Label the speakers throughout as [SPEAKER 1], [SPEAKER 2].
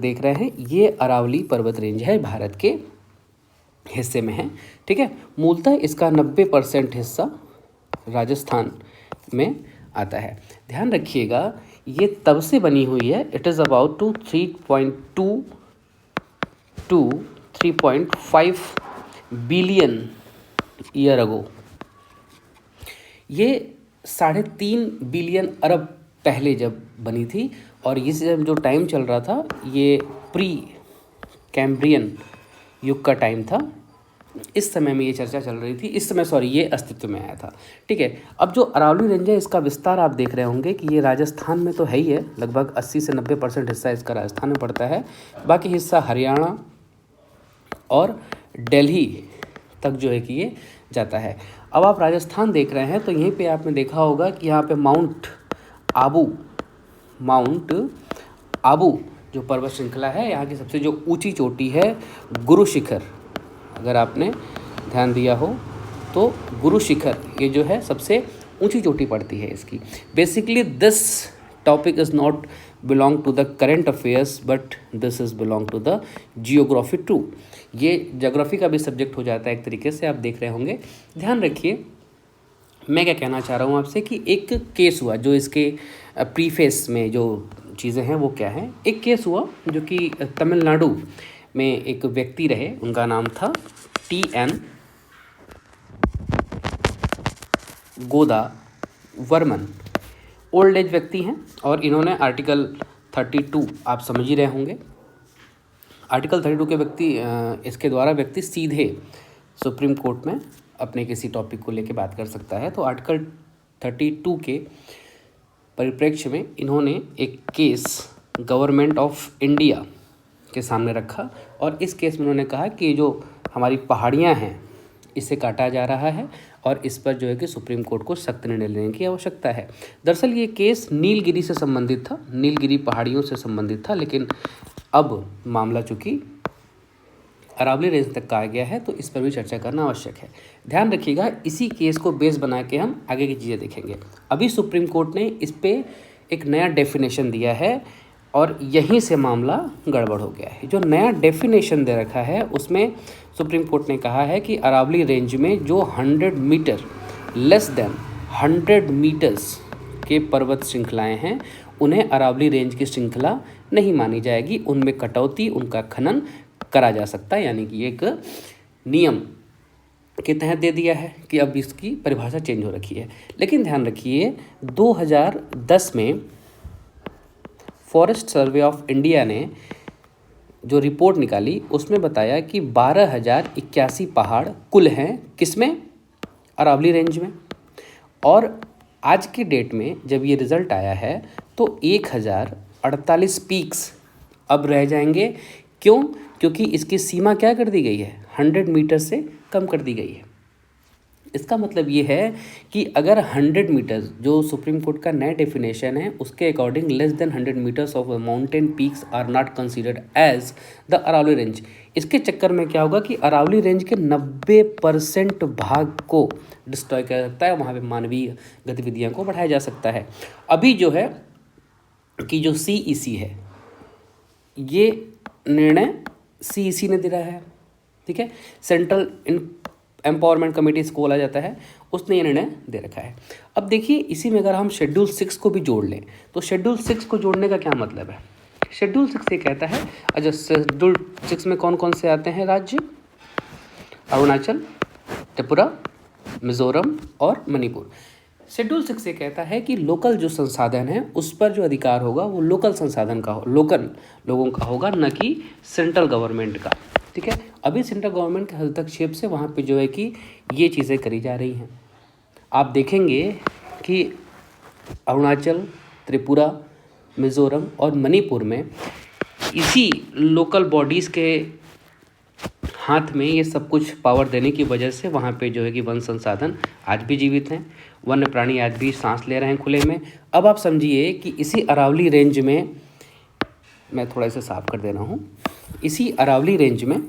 [SPEAKER 1] देख रहे हैं ये अरावली पर्वत रेंज है, भारत के हिस्से में है। ठीक है, मूलतः इसका 90% हिस्सा राजस्थान में आता है। ध्यान रखिएगा ये तब से बनी हुई है, it is about to 3.2 to 3.5 billion year ago. ये 3.5 बिलियन अरब पहले जब बनी थी, और ये जो टाइम चल रहा था ये प्री कैम्ब्रियन युग का टाइम था। इस समय में ये चर्चा चल रही थी, इस समय ये अस्तित्व में आया था। ठीक है, अब जो अरावली रेंज है इसका विस्तार आप देख रहे होंगे कि ये राजस्थान में तो है ही है, लगभग 80 से 90% हिस्सा इसका राजस्थान में पड़ता है, बाकी हिस्सा हरियाणा और दिल्ली तक जो है कि ये जाता है। अब आप राजस्थान देख रहे हैं तो यहीं पे आपने देखा होगा कि यहाँ पे माउंट आबू जो पर्वत श्रृंखला है, यहाँ की सबसे जो ऊंची चोटी है गुरु शिखर, अगर आपने ध्यान दिया हो तो गुरु शिखर ये जो है सबसे ऊंची चोटी पड़ती है इसकी। Basically this topic is not belong to the current affairs but this is belong to the geography too. ये ज्योग्राफी का भी सब्जेक्ट हो जाता है एक तरीके से, आप देख रहे होंगे। ध्यान रखिए मैं क्या कहना चाह रहा हूँ आपसे कि एक केस हुआ जो इसके प्रीफेस में जो चीज़ें हैं वो क्या हैं। एक केस हुआ जो कि तमिलनाडु में एक व्यक्ति रहे, उनका नाम था TN गोदावर्मन। ओल्ड एज व्यक्ति हैं और इन्होंने आर्टिकल 32 आप समझ ही रहे होंगे। आर्टिकल 32 के व्यक्ति इसके द्वारा व्यक्ति सीधे सुप्रीम कोर्ट में अपने किसी टॉपिक को लेकर बात कर सकता है। तो आर्टिकल 32 के परिप्रेक्ष्य में इन्होंने एक केस गवर्नमेंट ऑफ इंडिया के सामने रखा, और इस केस में उन्होंने कहा कि जो हमारी पहाड़ियाँ हैं इसे काटा जा रहा है और इस पर जो है कि सुप्रीम कोर्ट को सख्त निर्णय लेने की आवश्यकता है। दरअसल ये केस नीलगिरी से संबंधित था, नीलगिरी पहाड़ियों से संबंधित था, लेकिन अब मामला चूँकि अरावली रेंज तक कहा गया है तो इस पर भी चर्चा करना आवश्यक है। ध्यान रखिएगा इसी केस को बेस बना के हम आगे की चीज़ें देखेंगे। अभी सुप्रीम कोर्ट ने इस पर एक नया डेफिनेशन दिया है और यहीं से मामला गड़बड़ हो गया है। जो नया डेफिनेशन दे रखा है उसमें सुप्रीम कोर्ट ने कहा है कि अरावली रेंज में जो 100 मीटर लेस देन 100 मीटर्स के पर्वत श्रृंखलाएं हैं उन्हें अरावली रेंज की श्रृंखला नहीं मानी जाएगी, उनमें कटौती, उनका खनन करा जा सकता है। यानी कि एक नियम के तहत दे दिया है कि अब इसकी परिभाषा चेंज हो रखी है। लेकिन ध्यान रखिए 2010 में फॉरेस्ट सर्वे ऑफ इंडिया ने जो रिपोर्ट निकाली उसमें बताया कि 12,081 पहाड़ कुल हैं किसमें, अरावली रेंज में। और आज की डेट में जब ये रिज़ल्ट आया है तो 1048 पीक्स अब रह जाएंगे। क्यों? क्योंकि इसकी सीमा क्या कर दी गई है, 100 मीटर से कम कर दी गई है। इसका मतलब ये है कि अगर 100 मीटर्स जो सुप्रीम कोर्ट का नया डेफिनेशन है उसके according less than 100 metres of mountain peaks are not considered as the Aravalli range, इसके चक्कर में क्या होगा कि अरावली रेंज के 90% भाग को डिस्ट्रॉय किया जा सकता है, वहाँ पे मानवीय गतिविधियों को बढ़ाया जा सकता है। अभी जो है कि जो CEC है ये निर्णय CEC ने दिया है, ठीक है, सेंट्रल एम्पावरमेंट कमेटी इसको बोला जाता है, उसने ये निर्णय दे रखा है। अब देखिए इसी में अगर हम शेड्यूल 6 को भी जोड़ लें तो शेड्यूल 6 को जोड़ने का क्या मतलब है। शेड्यूल 6 ये कहता है, अच्छा शेड्यूल 6 में कौन कौन से आते हैं राज्य, अरुणाचल, त्रिपुरा, मिजोरम और मणिपुर। शेड्यूल 6 ये कहता है कि लोकल जो संसाधन है उस पर जो अधिकार होगा वो लोकल संसाधन का, लोकल लोगों का होगा, न कि सेंट्रल गवर्नमेंट का। ठीक है, अभी सेंट्रल गवर्नमेंट के हस्तक्षेप से वहाँ पे जो है कि ये चीज़ें करी जा रही हैं। आप देखेंगे कि अरुणाचल, त्रिपुरा, मिज़ोरम और मणिपुर में इसी लोकल बॉडीज़ के हाथ में ये सब कुछ पावर देने की वजह से वहाँ पे जो है कि वन संसाधन आज भी जीवित हैं, वन्य प्राणी आज भी सांस ले रहे हैं खुले में। अब आप समझिए कि इसी अरावली रेंज में, मैं थोड़ा इसे साफ कर दे रहा हूँ, इसी अरावली रेंज में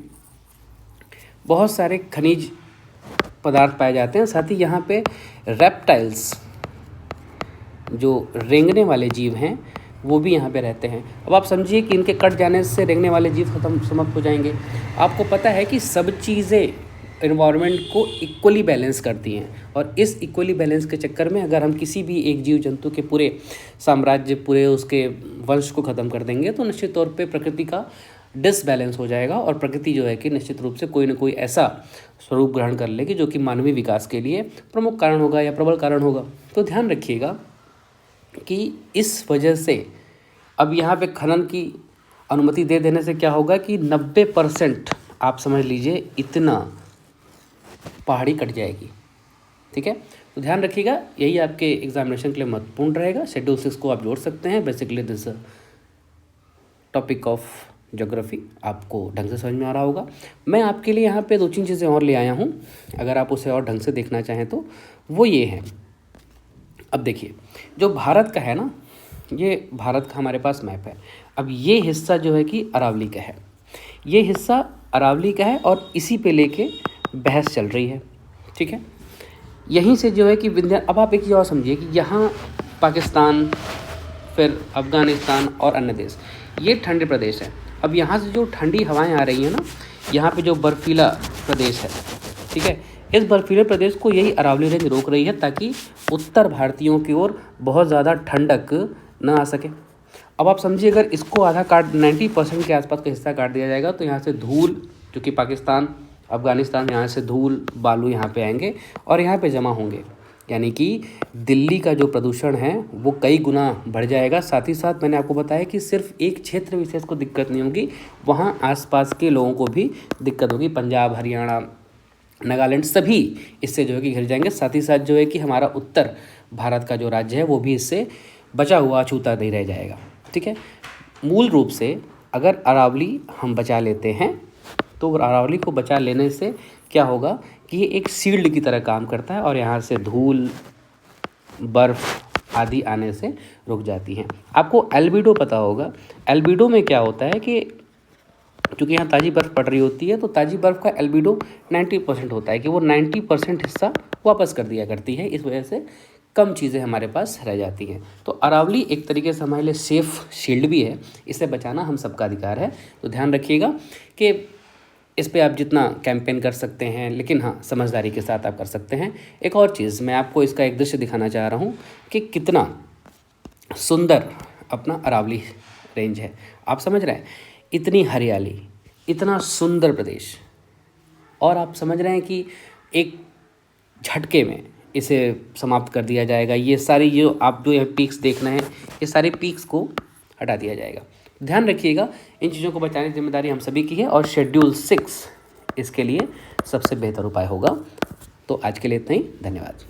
[SPEAKER 1] बहुत सारे खनिज पदार्थ पाए जाते हैं। साथ ही यहाँ पे रेप्टाइल्स जो रेंगने वाले जीव हैं वो भी यहाँ पे रहते हैं। अब आप समझिए कि इनके कट जाने से रेंगने वाले जीव समाप्त हो जाएंगे। आपको पता है कि सब चीज़ें इन्वायरमेंट को इक्वली बैलेंस करती हैं, और इस इक्वली बैलेंस के चक्कर में अगर हम किसी भी एक जीव जंतु के पूरे साम्राज्य, पूरे उसके वंश को ख़त्म कर देंगे तो निश्चित तौर पे प्रकृति का डिसबैलेंस हो जाएगा, और प्रकृति जो है कि निश्चित रूप से कोई ना कोई ऐसा स्वरूप ग्रहण कर लेगी जो कि मानवीय विकास के लिए प्रमुख कारण होगा या प्रबल कारण होगा। तो ध्यान रखिएगा कि इस वजह से अब यहाँ पे खनन की अनुमति दे देने से क्या होगा कि 90% आप समझ लीजिए इतना पहाड़ी कट जाएगी। ठीक है, तो ध्यान रखिएगा, यही आपके एग्जामिनेशन के लिए महत्वपूर्ण रहेगा। शेड्यूल 6 को आप जोड़ सकते हैं। Basically this topic of geography आपको ढंग से समझ में आ रहा होगा। मैं आपके लिए यहाँ पे 2-3 चीज़ें और ले आया हूँ, अगर आप उसे और ढंग से देखना चाहें तो वो ये है। अब देखिए, जो भारत का है ना, ये भारत का हमारे पास मैप है। अब ये हिस्सा जो है कि अरावली का है, ये हिस्सा अरावली का है और इसी पे लेके बहस चल रही है। ठीक है, यहीं से जो है कि अब आप एक चीज़ और समझिए कि यहाँ पाकिस्तान, फिर अफ़गानिस्तान और अन्य देश, ये ठंडे प्रदेश है। अब यहाँ से जो ठंडी हवाएं आ रही हैं ना, यहाँ पे जो बर्फीला प्रदेश है, ठीक है, इस बर्फीले प्रदेश को यही अरावली रेंज रोक रही है ताकि उत्तर भारतीयों की ओर बहुत ज़्यादा ठंडक न आ सके। अब आप समझिए, अगर इसको आधा काट 90% के आसपास का हिस्सा काट दिया जाएगा तो यहाँ से धूल, जो कि पाकिस्तान, अफ़गानिस्तान, यहाँ से धूल बालू यहाँ पे आएंगे और यहाँ पे जमा होंगे, यानी कि दिल्ली का जो प्रदूषण है वो कई गुना बढ़ जाएगा। साथ ही साथ मैंने आपको बताया कि सिर्फ एक क्षेत्र विशेष को दिक्कत नहीं होगी, वहाँ आसपास के लोगों को भी दिक्कत होगी। पंजाब, हरियाणा, नागालैंड सभी इससे जो है कि घिर जाएंगे। साथ ही साथ जो है कि हमारा उत्तर भारत का जो राज्य है वो भी इससे बचा हुआ, अछूता नहीं रह जाएगा। ठीक है, मूल रूप से अगर अरावली हम बचा लेते हैं तो अरावली को बचा लेने से क्या होगा कि ये एक शील्ड की तरह काम करता है और यहाँ से धूल, बर्फ़ आदि आने से रुक जाती हैं। आपको एल्बिडो पता होगा। एल्बिडो में क्या होता है कि चूँकि यहाँ ताज़ी बर्फ़ पड़ रही होती है तो ताज़ी बर्फ़ का एल्बिडो 90% होता है कि वो 90% हिस्सा वापस कर दिया करती है। इस वजह से कम चीज़ें हमारे पास रह जाती हैं। तो अरावली एक तरीके से हमारे लिए सेफ़ शील्ड भी है, इसे बचाना हम सबका अधिकार है। तो ध्यान रखिएगा कि इस पे आप जितना कैंपेन कर सकते हैं, लेकिन हाँ, समझदारी के साथ आप कर सकते हैं। एक और चीज़, मैं आपको इसका एक दृश्य दिखाना चाह रहा हूँ कि कितना सुंदर अपना अरावली रेंज है। आप समझ रहे हैं, इतनी हरियाली, इतना सुंदर प्रदेश, और आप समझ रहे हैं कि एक झटके में इसे समाप्त कर दिया जाएगा। ये सारी जो आप जो पीक्स देख रहे हैं, ये सारे पीक्स को हटा दिया जाएगा। ध्यान रखिएगा, इन चीज़ों को बचाने की जिम्मेदारी हम सभी की है और शेड्यूल 6 इसके लिए सबसे बेहतर उपाय होगा। तो आज के लिए इतना ही, धन्यवाद।